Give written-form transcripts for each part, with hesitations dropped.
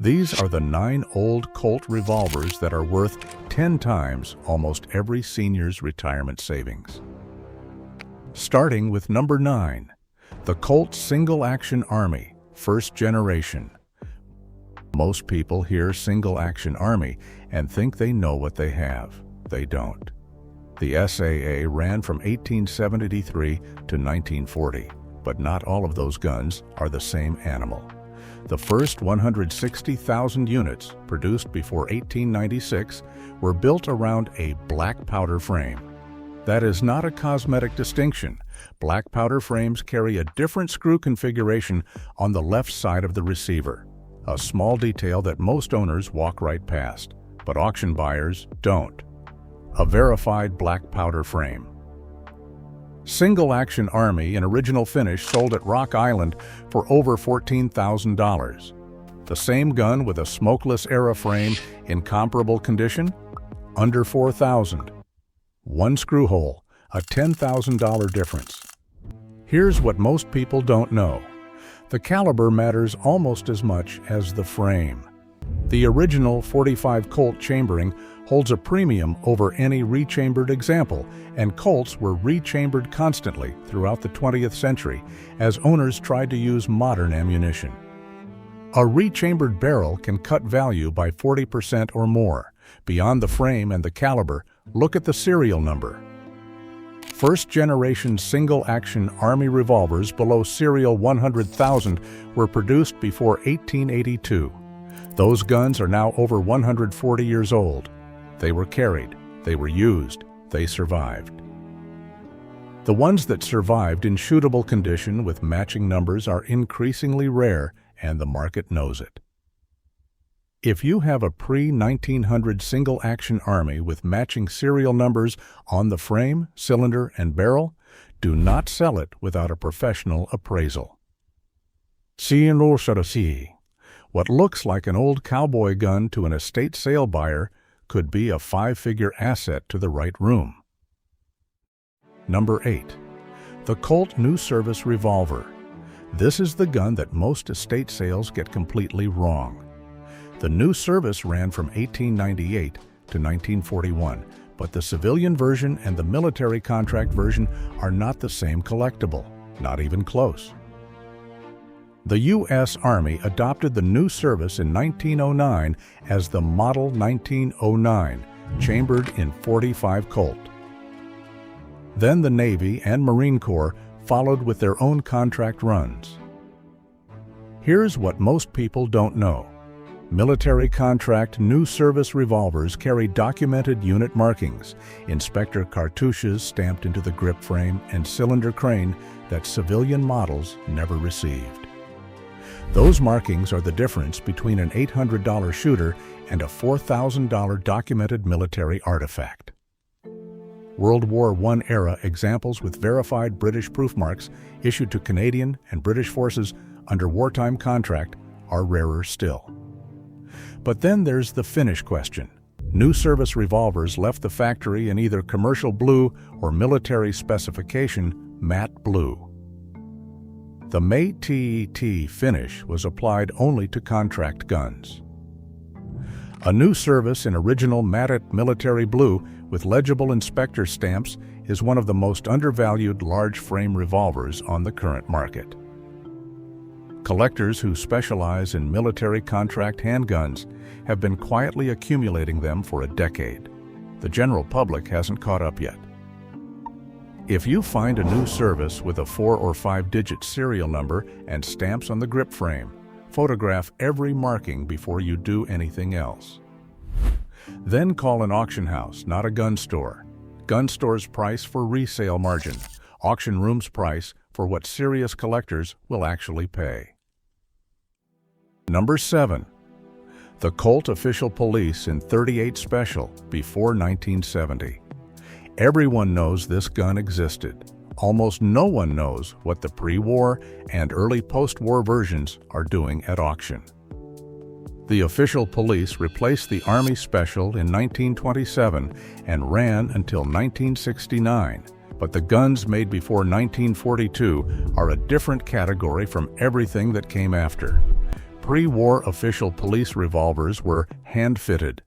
These are the 9 old Colt revolvers that are worth 10 times almost every senior's retirement savings. Starting with number 9, the Colt Single Action Army, first generation. Most people hear Single Action Army and think they know what they have. They don't. The SAA ran from 1873 to 1940, but not all of those guns are the same animal. The first 160,000 units, produced before 1896, were built around a black powder frame. That is not a cosmetic distinction. Black powder frames carry a different screw configuration on the left side of the receiver, a small detail that most owners walk right past, but auction buyers don't. A verified black powder frame. Single Action Army in original finish sold at Rock Island for over $14,000. The same gun with a smokeless era frame in comparable condition? Under $4,000. One screw hole, a $10,000 difference. Here's what most people don't know. The caliber matters almost as much as the frame. The original .45 Colt chambering holds a premium over any rechambered example, and Colts were rechambered constantly throughout the 20th century as owners tried to use modern ammunition. A rechambered barrel can cut value by 40% or more. Beyond the frame and the caliber, look at the serial number. First-generation single-action Army revolvers below serial 100,000 were produced before 1882. Those guns are now over 140 years old. They were carried, they were used, they survived. The ones that survived in shootable condition with matching numbers are increasingly rare, and the market knows it. If you have a pre-1900 single-action Army with matching serial numbers on the frame, cylinder, and barrel, do not sell it without a professional appraisal. What looks like an old cowboy gun to an estate sale buyer could be a 5-figure asset to the right room. Number 8. The Colt New Service Revolver. This is the gun that most estate sales get completely wrong. The New Service ran from 1898 to 1941, but the civilian version and the military contract version are not the same collectible, not even close. The U.S. Army adopted the New Service in 1909 as the Model 1909, chambered in .45 Colt. Then the Navy and Marine Corps followed with their own contract runs. Here's what most people don't know. Military contract New Service revolvers carry documented unit markings, inspector cartouches stamped into the grip frame and cylinder crane that civilian models never received. Those markings are the difference between an $800 shooter and a $4,000 documented military artifact. World War I era examples with verified British proof marks issued to Canadian and British forces under wartime contract are rarer still. But then there's the finish question. New Service revolvers left the factory in either commercial blue or military specification matte blue. The matte finish was applied only to contract guns. A New Service in original matte military blue with legible inspector stamps is one of the most undervalued large frame revolvers on the current market. Collectors who specialize in military contract handguns have been quietly accumulating them for a decade. The general public hasn't caught up yet. If you find a New Service with a 4 or 5-digit serial number and stamps on the grip frame, photograph every marking before you do anything else. Then call an auction house, not a gun store. Gun stores price for resale margin. Auction rooms price for what serious collectors will actually pay. Number 7. The Colt Official Police in .38 Special before 1970. Everyone knows this gun existed. Almost no one knows what the pre-war and early post-war versions are doing at auction. The Official Police replaced the Army Special in 1927 and ran until 1969, but the guns made before 1942 are a different category from everything that came after. Pre-war official police revolvers were hand-fitted.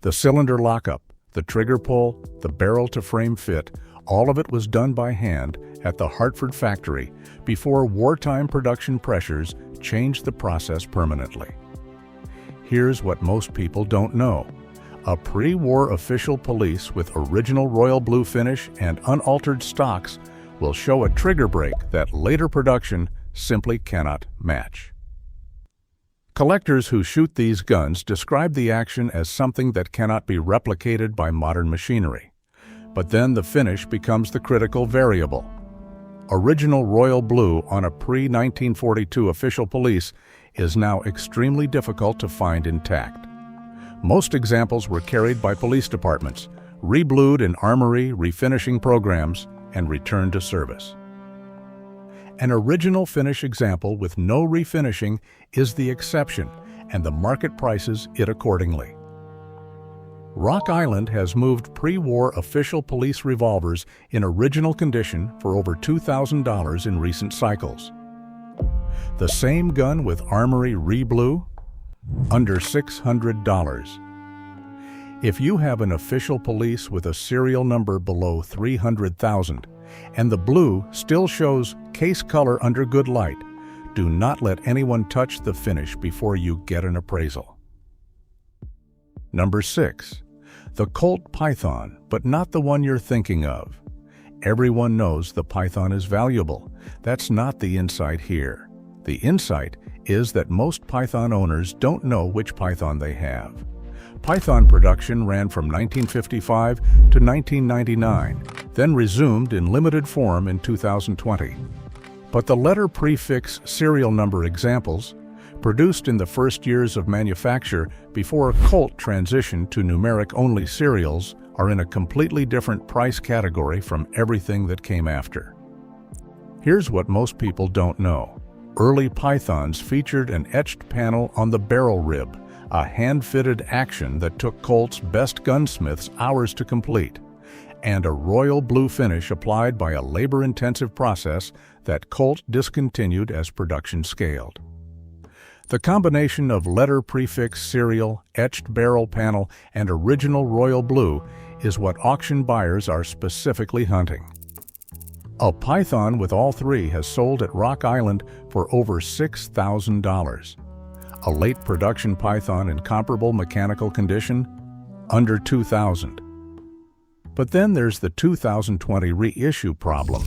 The cylinder lockup, the trigger pull, the barrel-to-frame fit, all of it was done by hand at the Hartford factory before wartime production pressures changed the process permanently. Here's what most people don't know. A pre-war official police with original royal blue finish and unaltered stocks will show a trigger break that later production simply cannot match. Collectors who shoot these guns describe the action as something that cannot be replicated by modern machinery. But then the finish becomes the critical variable. Original royal blue on a pre-1942 official police is now extremely difficult to find intact. Most examples were carried by police departments, reblued in armory refinishing programs, and returned to service. An original finish example with no refinishing is the exception, and the market prices it accordingly. Rock Island has moved pre-war official police revolvers in original condition for over $2,000 in recent cycles. The same gun with armory reblue? Under $600. If you have an official police with a serial number below 300,000 and the blue still shows case color under good light, do not let anyone touch the finish before you get an appraisal. Number 6. The Colt Python, but not the one you're thinking of. Everyone knows the Python is valuable. That's not the insight here. The insight is that most Python owners don't know which Python they have. Python production ran from 1955 to 1999, then resumed in limited form in 2020. But the letter prefix serial number examples, produced in the first years of manufacture before Colt transitioned to numeric-only serials, are in a completely different price category from everything that came after. Here's what most people don't know. Early Pythons featured an etched panel on the barrel rib, a hand-fitted action that took Colt's best gunsmiths hours to complete, and a royal blue finish applied by a labor-intensive process that Colt discontinued as production scaled. The combination of letter prefix serial, etched barrel panel, and original royal blue is what auction buyers are specifically hunting. A Python with all three has sold at Rock Island for over $6,000. A late production Python in comparable mechanical condition, under $2,000. But then there's the 2020 reissue problem.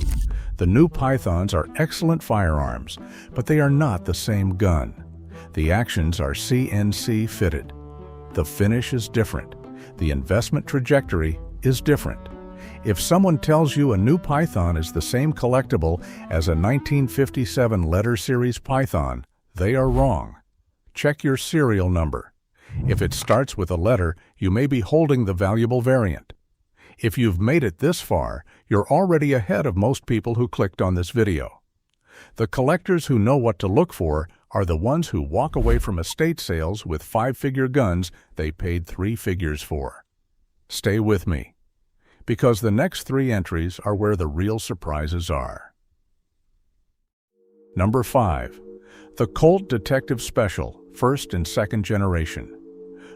The new Pythons are excellent firearms, but they are not the same gun. The actions are CNC fitted. The finish is different. The investment trajectory is different. If someone tells you a new Python is the same collectible as a 1957 letter series Python, they are wrong. Check your serial number. If it starts with a letter, you may be holding the valuable variant. If you've made it this far, you're already ahead of most people who clicked on this video. The collectors who know what to look for are the ones who walk away from estate sales with 5-figure guns they paid 3 figures for. Stay with me, because the next 3 entries are where the real surprises are. Number 5. The Colt Detective Special, first and second generation.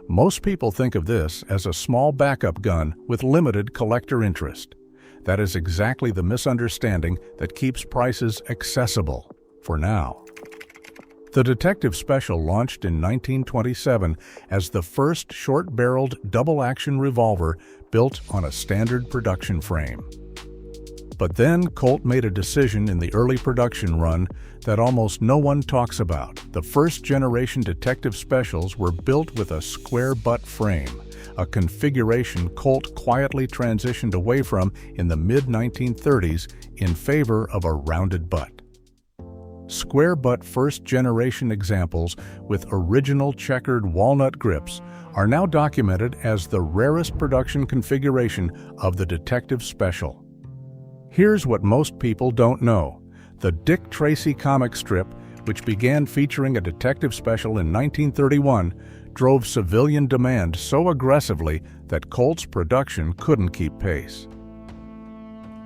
Most people think of this as a small backup gun with limited collector interest. That is exactly the misunderstanding that keeps prices accessible, for now. The Detective Special launched in 1927 as the first short-barreled double-action revolver built on a standard production frame. But then Colt made a decision in the early production run that almost no one talks about. The first-generation Detective Specials were built with a square butt frame, a configuration Colt quietly transitioned away from in the mid-1930s in favor of a rounded butt. Square butt first-generation examples with original checkered walnut grips are now documented as the rarest production configuration of the Detective Special. Here's what most people don't know. The Dick Tracy comic strip, which began featuring a Detective Special in 1931, drove civilian demand so aggressively that Colt's production couldn't keep pace.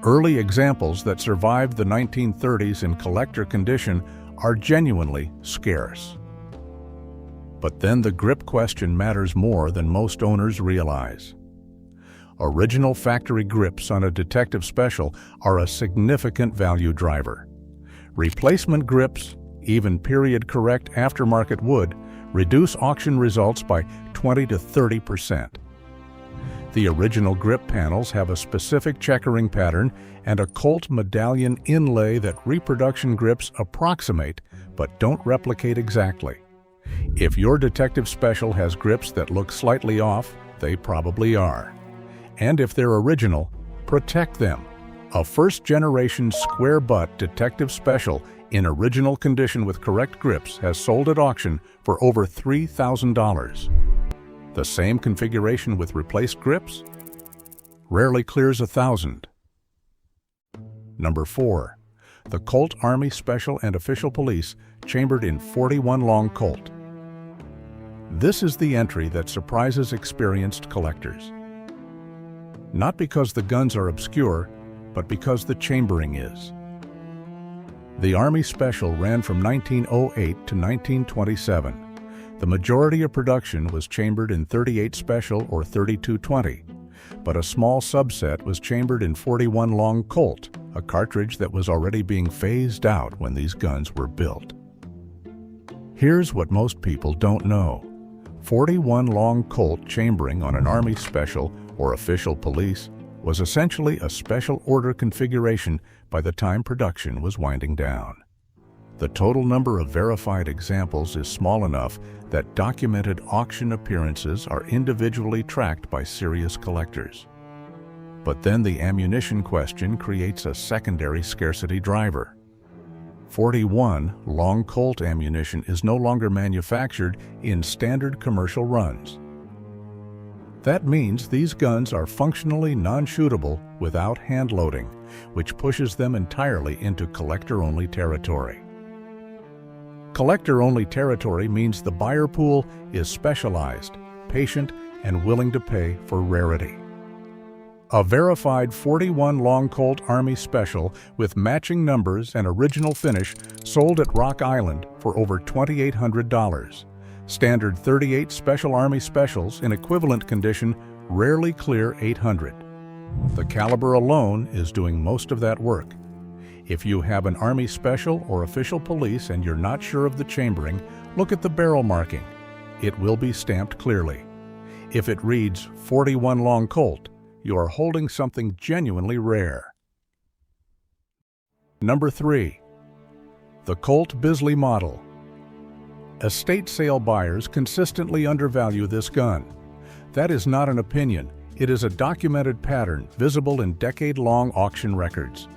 Early examples that survived the 1930s in collector condition are genuinely scarce. But then the grip question matters more than most owners realize. Original factory grips on a Detective Special are a significant value driver. Replacement grips, even period-correct aftermarket wood, reduce auction results by 20 to 30%. The original grip panels have a specific checkering pattern and a Colt medallion inlay that reproduction grips approximate but don't replicate exactly. If your Detective Special has grips that look slightly off, they probably are. And if they're original, protect them. A first-generation square-butt Detective Special in original condition with correct grips has sold at auction for over $3,000. The same configuration with replaced grips rarely clears $1,000. Number 4. The Colt Army Special and Official Police chambered in 41 long Colt. This is the entry that surprises experienced collectors. Not because the guns are obscure, but because the chambering is. The Army Special ran from 1908 to 1927. The majority of production was chambered in 38 Special or 32-20, but a small subset was chambered in 41 long Colt, a cartridge that was already being phased out when these guns were built. Here's what most people don't know. 41 long Colt chambering on an Army Special or Official Police was essentially a special order configuration by the time production was winding down. The total number of verified examples is small enough that documented auction appearances are individually tracked by serious collectors. But then the ammunition question creates a secondary scarcity driver. 41 long Colt ammunition is no longer manufactured in standard commercial runs. That means these guns are functionally non-shootable without hand loading, which pushes them entirely into collector-only territory. Collector-only territory means the buyer pool is specialized, patient, and willing to pay for rarity. A verified 41 long Colt Army Special with matching numbers and original finish sold at Rock Island for over $2,800. Standard 38 Special Army Specials in equivalent condition rarely clear $800. The caliber alone is doing most of that work. If you have an Army Special or Official Police and you're not sure of the chambering, look at the barrel marking. It will be stamped clearly. If it reads 41 long Colt, you are holding something genuinely rare. Number 3. The Colt Bisley Model. Estate sale buyers consistently undervalue this gun. That is not an opinion. It is a documented pattern visible in decade-long auction records.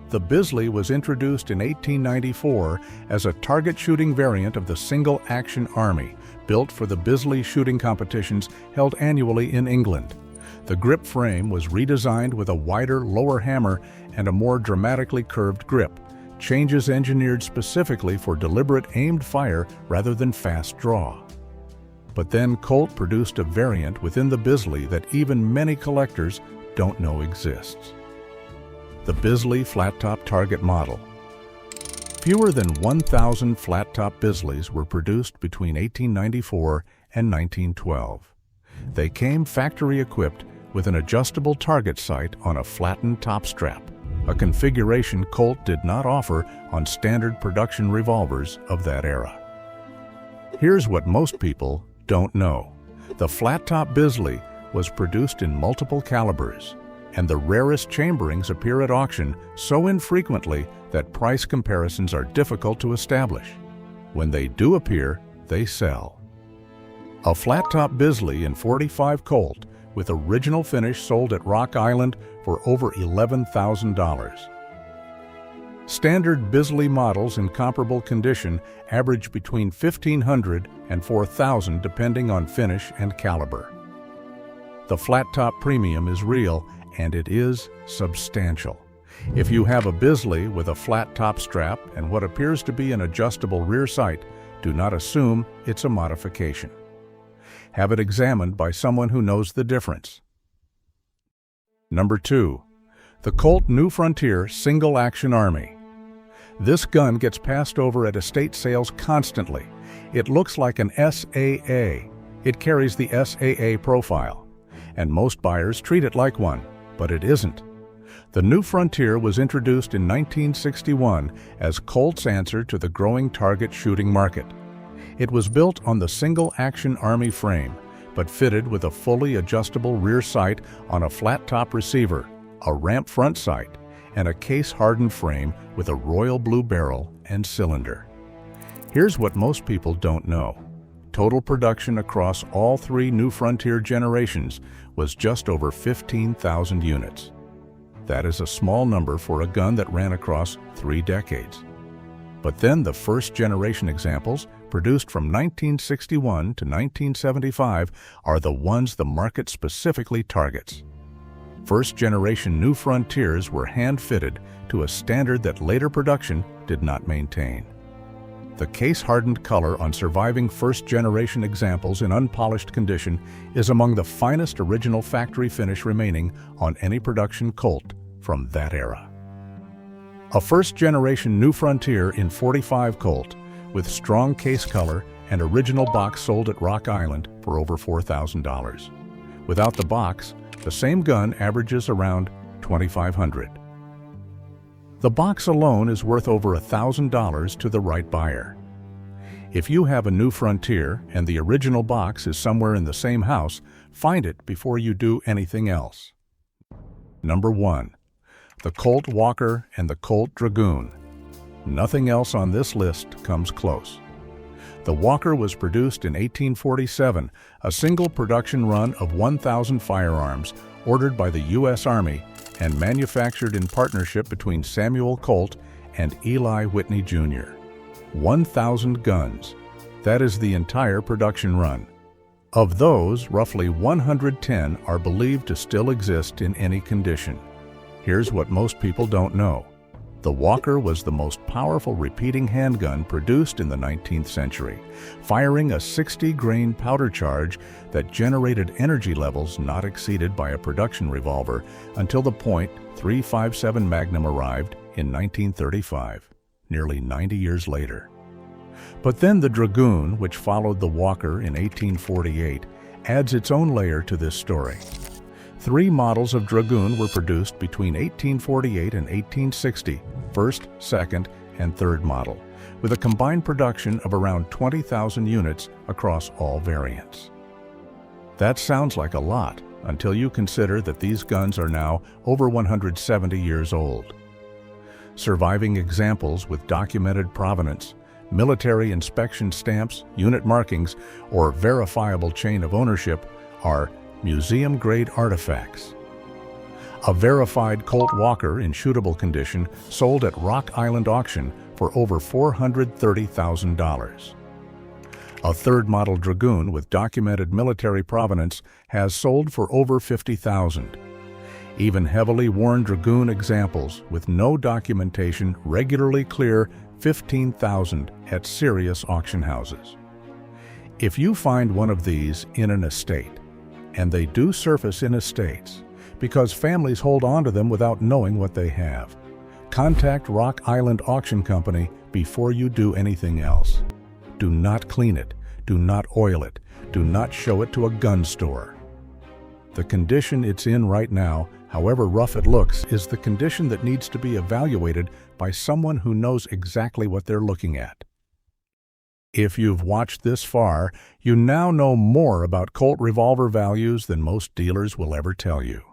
The Bisley was introduced in 1894 as a target-shooting variant of the single-action Army, built for the Bisley shooting competitions held annually in England. The grip frame was redesigned with a wider lower hammer and a more dramatically curved grip, changes engineered specifically for deliberate aimed fire rather than fast draw. But then Colt produced a variant within the Bisley that even many collectors don't know exists. The Bisley Flat-Top Target Model. Fewer than 1,000 flat-top Bisleys were produced between 1894 and 1912. They came factory-equipped with an adjustable target sight on a flattened top strap, a configuration Colt did not offer on standard production revolvers of that era. Here's what most people don't know. The flat-top Bisley was produced in multiple calibers, and the rarest chamberings appear at auction so infrequently that price comparisons are difficult to establish. When they do appear, they sell. A flat-top Bisley in .45 Colt with original finish sold at Rock Island for over $11,000. Standard Bisley models in comparable condition average between $1,500 and $4,000 depending on finish and caliber. The flat-top premium is real, and it is substantial. If you have a Bisley with a flat top strap and what appears to be an adjustable rear sight, do not assume it's a modification. Have it examined by someone who knows the difference. Number 2. The Colt New Frontier Single Action Army. This gun gets passed over at estate sales constantly. It looks like an SAA. It carries the SAA profile, and most buyers treat it like one, but it isn't. The New Frontier was introduced in 1961 as Colt's answer to the growing target shooting market. It was built on the single-action Army frame, but fitted with a fully adjustable rear sight on a flat-top receiver, a ramp front sight, and a case-hardened frame with a royal blue barrel and cylinder. Here's what most people don't know. Total production across all three New Frontier generations was just over 15,000 units. That is a small number for a gun that ran across 3 decades. But then the first-generation examples, produced from 1961 to 1975, are the ones the market specifically targets. First-generation New Frontiers were hand-fitted to a standard that later production did not maintain. The case-hardened color on surviving first-generation examples in unpolished condition is among the finest original factory finish remaining on any production Colt from that era. A first-generation New Frontier in .45 Colt with strong case color and original box sold at Rock Island for over $4,000. Without the box, the same gun averages around $2,500. The box alone is worth over $1,000 to the right buyer. If you have a New Frontier and the original box is somewhere in the same house, find it before you do anything else. Number 1. The Colt Walker and the Colt Dragoon. Nothing else on this list comes close. The Walker was produced in 1847, a single production run of 1,000 firearms ordered by the U.S. Army and manufactured in partnership between Samuel Colt and Eli Whitney Jr. 1,000 guns. That is the entire production run. Of those, roughly 110 are believed to still exist in any condition. Here's what most people don't know. The Walker was the most powerful repeating handgun produced in the 19th century, firing a 60-grain powder charge that generated energy levels not exceeded by a production revolver until the .357 Magnum arrived in 1935, nearly 90 years later. But then the Dragoon, which followed the Walker in 1848, adds its own layer to this story. 3 models of Dragoon were produced between 1848 and 1860, first, second, and third model, with a combined production of around 20,000 units across all variants. That sounds like a lot until you consider that these guns are now over 170 years old. Surviving examples with documented provenance, military inspection stamps, unit markings, or verifiable chain of ownership are museum-grade artifacts. A verified Colt Walker in shootable condition sold at Rock Island auction for over $430,000. A third-model Dragoon with documented military provenance has sold for over $50,000. Even heavily worn Dragoon examples with no documentation regularly clear $15,000 at serious auction houses. If you find one of these in an estate, and they do surface in estates because families hold on to them without knowing what they have, contact Rock Island Auction Company before you do anything else. Do not clean it. Do not oil it. Do not show it to a gun store. The condition it's in right now, however rough it looks, is the condition that needs to be evaluated by someone who knows exactly what they're looking at. If you've watched this far, you now know more about Colt revolver values than most dealers will ever tell you.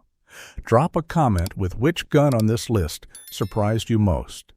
Drop a comment with which gun on this list surprised you most.